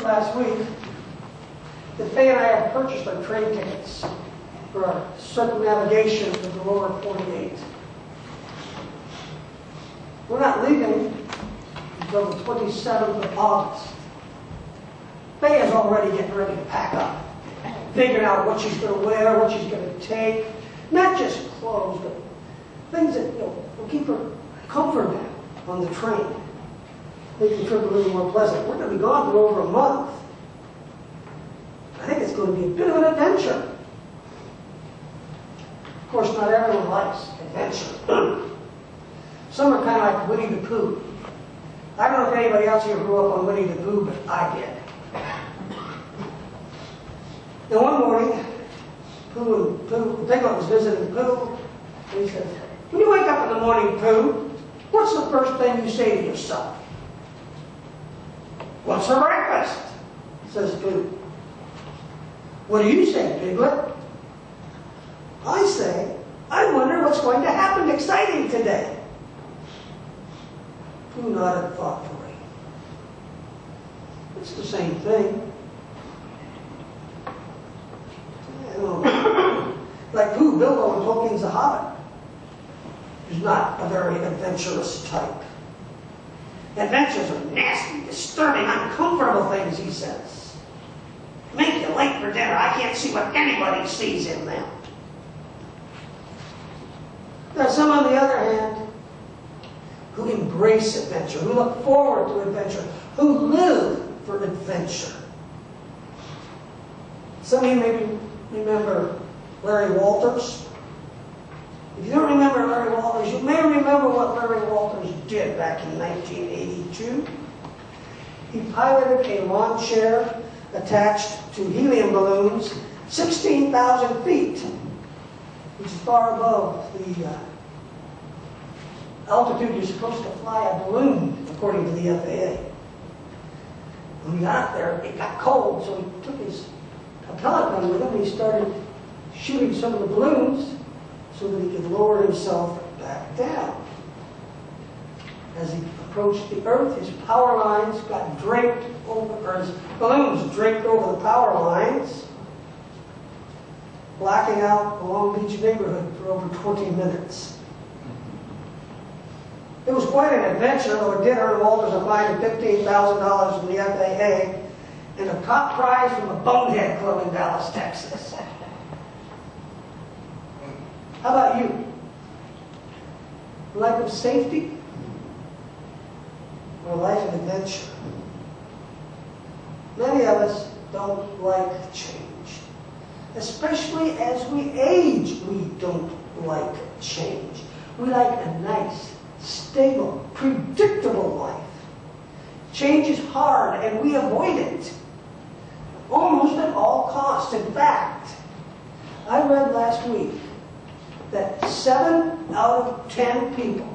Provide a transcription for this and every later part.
last week that Faye and I have purchased our train tickets for our circumnavigation of the lower 48. We're not leaving until the 27th of August. Faye is already getting ready to pack up, figuring out what she's going to wear, what she's going to take. Not just clothes, but things that will keep her comfortable on the train, make the trip a little more pleasant. We're going to be gone for over a month. I think it's going to be a bit of an adventure. Of course, not everyone likes adventure. Some are kind of like Winnie the Pooh. I don't know if anybody else here grew up on Winnie the Pooh, but I did. And one morning, Piglet was visiting Pooh, and he said, "When you wake up in the morning, Pooh, what's the first thing you say to yourself?" "What's for breakfast?" says Pooh. "What do you say, Piglet?" "I say, I wonder what's going to happen exciting today." Pooh nodded thoughtfully. It's the same thing. Like Pooh, Bilbo in Tolkien's The Hobbit is not a very adventurous type. Adventures are nasty, disturbing, uncomfortable things, he says. Make you late for dinner. I can't see what anybody sees in them. There are some, on the other hand, who embrace adventure, who look forward to adventure, who live for adventure. Some of you maybe remember Larry Walters. If you don't remember Larry Walters, you may remember what Larry Walters did back in 1982. He piloted a lawn chair attached to helium balloons 16,000 feet, which is far above the altitude you're supposed to fly a balloon, according to the FAA. When he got there, it got cold, so he took his pellet gun with him and he started shooting some of the balloons so that he could lower himself back down. As he approached the Earth, his power lines got draped over, or his balloons draped over the power lines, blacking out the Long Beach neighborhood for over 20 minutes. It was quite an adventure, though it did earn Walters a fine of $15,000 from the FAA and a top prize from the Bonehead Club in Dallas, Texas. How about you? A life of safety or a life of adventure? Many of us don't like change. Especially as we age, we don't like change. We like a nice, stable, predictable life. Change is hard and we avoid it almost at all costs. In fact, I read last week that 7 out of 10 people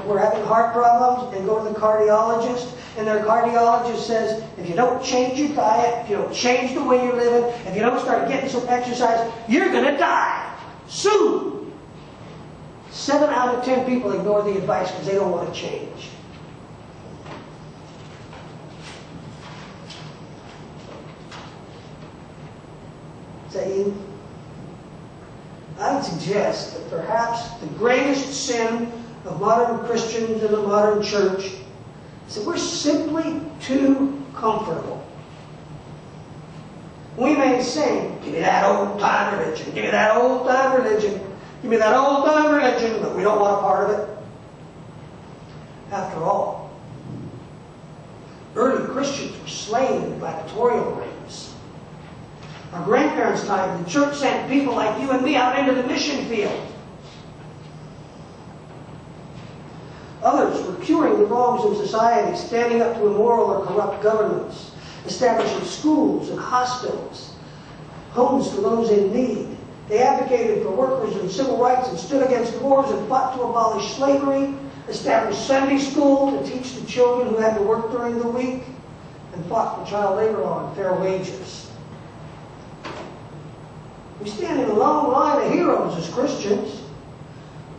were having heart problems and go to the cardiologist, and their cardiologist says, if you don't change your diet, if you don't change the way you're living, if you don't start getting some exercise, you're going to die soon. 7 out of 10 people ignore the advice because they don't want to change. Is that you? I would suggest that perhaps the greatest sin of modern Christians in the modern church is that we're simply too comfortable. We may sing, give me that old-time religion, give me that old-time religion, give me that old-time religion, but we don't want a part of it. After all, early Christians were slain in gladiatorial rings. Our grandparents' time, the church sent people like you and me out into the mission field. Others were curing the wrongs in society, standing up to immoral or corrupt governments, establishing schools and hospitals, homes for those in need. They advocated for workers and civil rights and stood against wars and fought to abolish slavery, established Sunday school to teach the children who had to work during the week, and fought for child labor law and fair wages. We stand in a long line of heroes as Christians.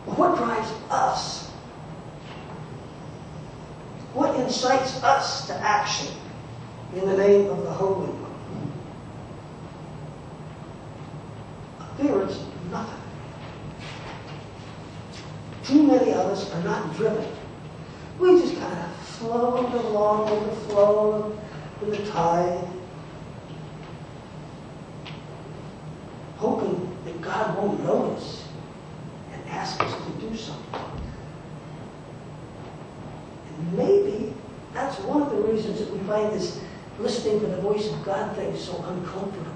But what drives us? What incites us to action in the name of the Holy One? Appearance, nothing. Too many of us are not driven. We just kind of float along with the flow of the tide, hoping that God won't notice and ask us to do something. And maybe that's one of the reasons that we find this listening to the voice of God thing so uncomfortable.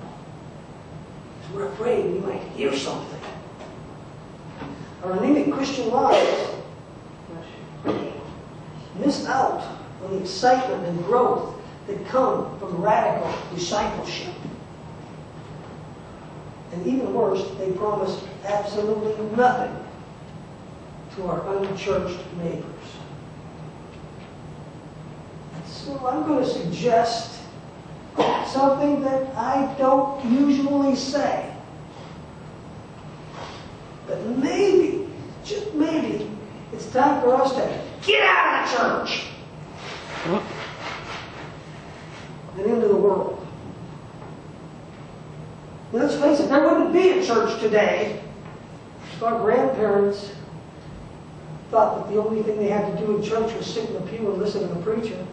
Because we're afraid we might hear something. Our anemic Christian lives miss out on the excitement and growth that come from radical discipleship. And even worse, they promise absolutely nothing to our unchurched neighbors. So I'm going to suggest something that I don't usually say. But maybe, just maybe, it's time for us to get out of the church and into the world. And let's face it, there wouldn't be a church today if our grandparents thought that the only thing they had to do in church was sit in the pew and listen to the preacher.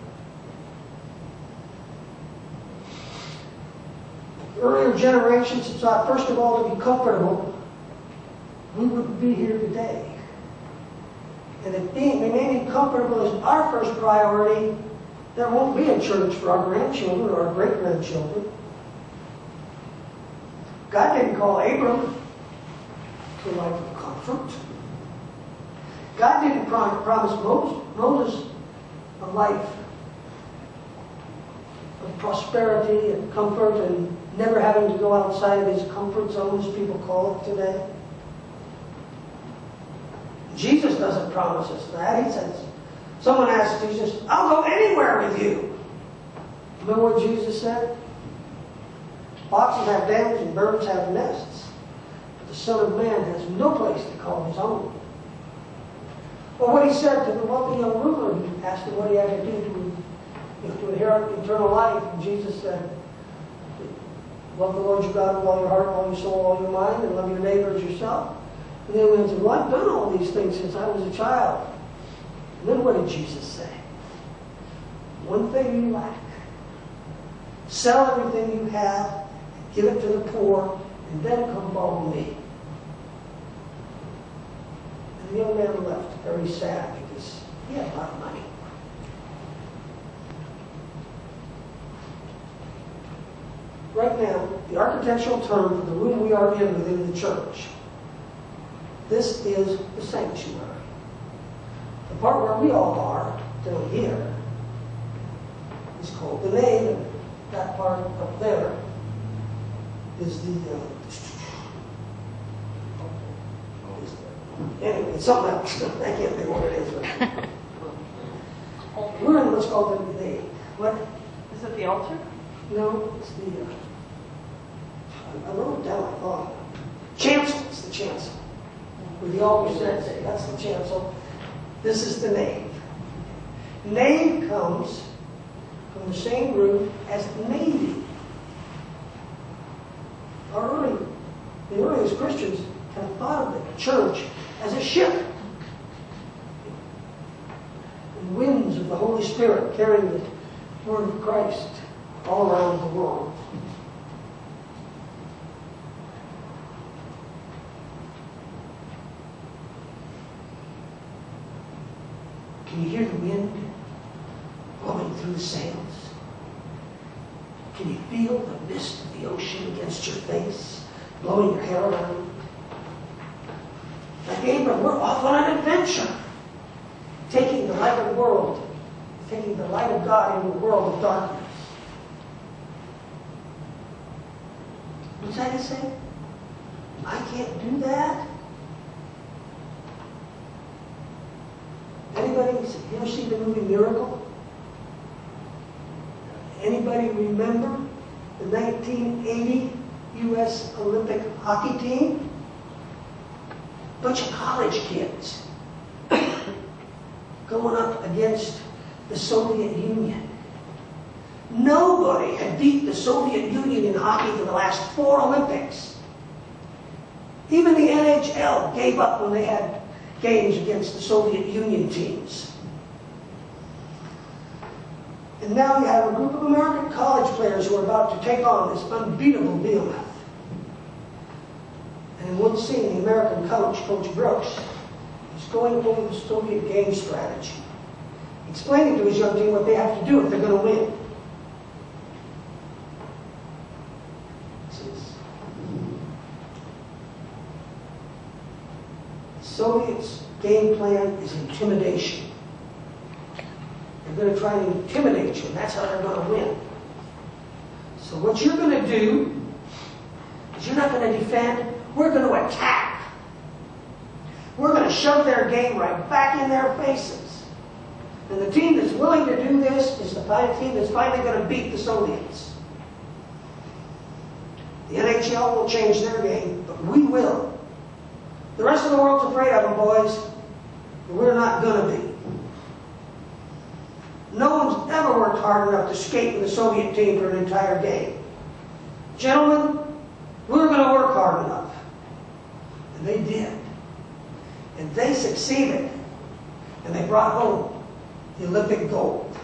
Earlier generations thought, first of all, to be comfortable, we wouldn't be here today. And if remaining comfortable is our first priority, there won't be a church for our grandchildren or our great-grandchildren. God didn't call Abram to a life of comfort. God didn't promise Moses a life of prosperity and comfort and never having to go outside of his comfort zone, as people call it today. Jesus doesn't promise us that. He says, someone asked Jesus, I'll go anywhere with you. Remember what Jesus said? Foxes have dens and birds have nests, but the Son of Man has no place to call his own. Well, what he said to the wealthy young ruler, he asked him what he had to do to inherit eternal life. And Jesus said, love the Lord your God with all your heart, all your soul, all your mind, and love your neighbor as yourself. And then he said, well, I've done all these things since I was a child. And then what did Jesus say? One thing you lack. Sell everything you have, give it to the poor, and then come follow me. And the young man left very sad because he had a lot of money. Right now, the architectural term for the room we are in within the church, this is the sanctuary. The part where we all are, down here, is called the nave, and that part up there is the, anyway, it's something else. I can't think what it is. We're in what's called the nave. What? Is it the altar? No, it's the, I wrote it down, I thought. Chancel, it's the chancel. Where the altar says, that's the chancel. This is the nave. Nave comes from the same root as navy. The earliest Christians have thought of the church as a ship. And winds of the Holy Spirit carrying the word of Christ all around the world. Can you hear the wind blowing through the sails? Can you feel the mist of the ocean against your face, blowing your hair around? Like Abram, we're off on an adventure, taking the light of the world, taking the light of God into a world of darkness. What's that to say? I can't do that? Anybody ever see the movie Miracle? Anybody remember the 1980 U.S. Olympic hockey team? Bunch of college kids going up against the Soviet Union. Nobody had beat the Soviet Union in hockey for the last 4 Olympics. Even the NHL gave up when they had games against the Soviet Union teams. And now you have a group of American college players who are about to take on this unbeatable behemoth. And in one scene, the American coach, Coach Brooks, is going over the Soviet game strategy, explaining to his young team what they have to do if they're going to win. The Soviets' game plan is intimidation. They're going to try and intimidate you, and that's how they're going to win. So what you're going to do is you're not going to defend, we're going to attack. We're going to shove their game right back in their faces. And the team that's willing to do this is the team that's finally going to beat the Soviets. The NHL will change their game, but we will. The rest of the world's afraid of them, boys, but we're not going to be. No one's ever worked hard enough to skate with the Soviet team for an entire game. Gentlemen, we're going to work hard enough. And they did. And they succeeded. And they brought home the Olympic gold.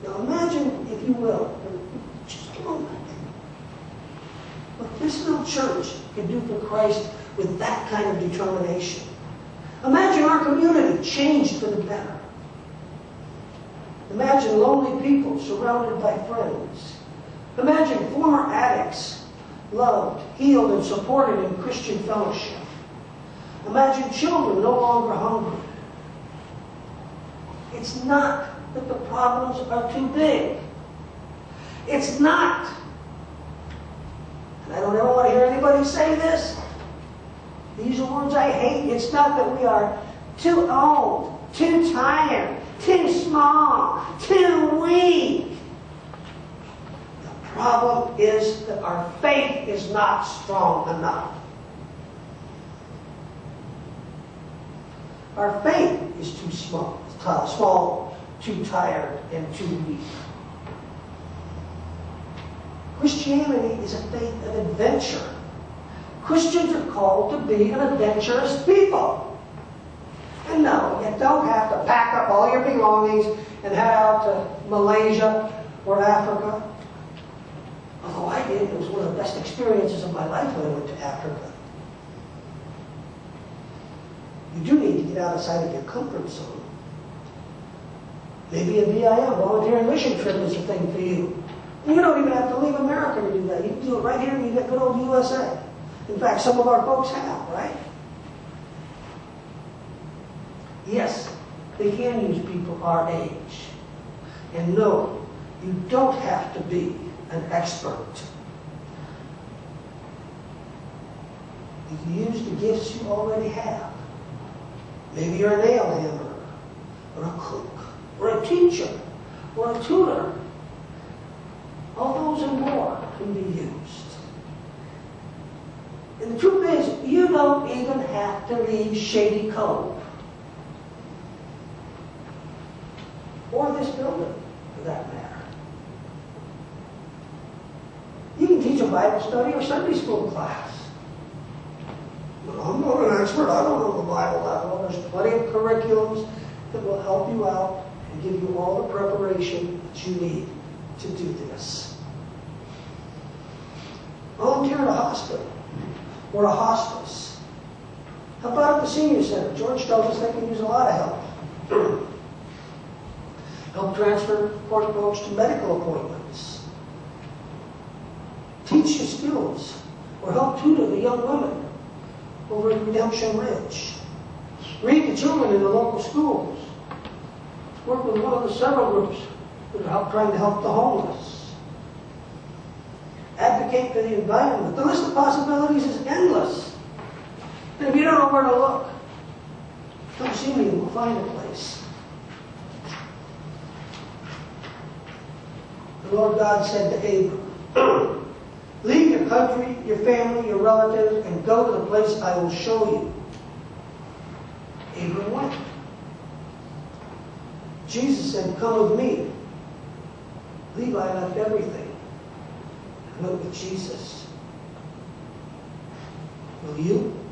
Now imagine, if you will, for just a moment, what this little church can do for Christ with that kind of determination. Imagine our community changed for the better. Imagine lonely people surrounded by friends. Imagine former addicts loved, healed, and supported in Christian fellowship. Imagine children no longer hungry. It's not that the problems are too big. It's not. And I don't ever want to hear anybody say this. These are words I hate. It's not that we are too old, too tired, too small, too weak. The problem is that our faith is not strong enough. Our faith is too small, too tired, and too weak. Christianity is a faith of adventure. Christians are called to be an adventurous people. And no, you don't have to pack up all your belongings and head out to Malaysia or Africa. Although I did, it was one of the best experiences of my life when I went to Africa. You do need to get outside of your comfort zone. Maybe a VIM, volunteer and mission trip, is a thing for you. And you don't even have to leave America to do that. You can do it right here in the good old USA. In fact, some of our folks have, right? Yes, they can use people our age. And no, you don't have to be an expert. You can use the gifts you already have. Maybe you're a nail hammer, or a cook, or a teacher, or a tutor. All those and more can be used. And the truth is, you don't even have to leave Shady Cove. Or this building, for that matter. You can teach a Bible study or Sunday school class. Well, I'm not an expert, I don't know the Bible that well. There's plenty of curriculums that will help you out and give you all the preparation that you need to do this. Volunteer at a hospital or a hospice. How about at the senior center? George tells us they can use a lot of help. Help transfer poor folks to medical appointments. Teach you skills or help tutor the young women over at Redemption Ridge. Read to children in the local schools. Work with one of the several groups that are trying to help the homeless. Advocate for the environment. The list of possibilities is endless. And if you don't know where to look, come see me and we'll find a place. The Lord God said to Abram, leave your country, your family, your relatives, and go to the place I will show you. Abram went. Jesus said, come with me. Levi left everything and went with Jesus. Will you?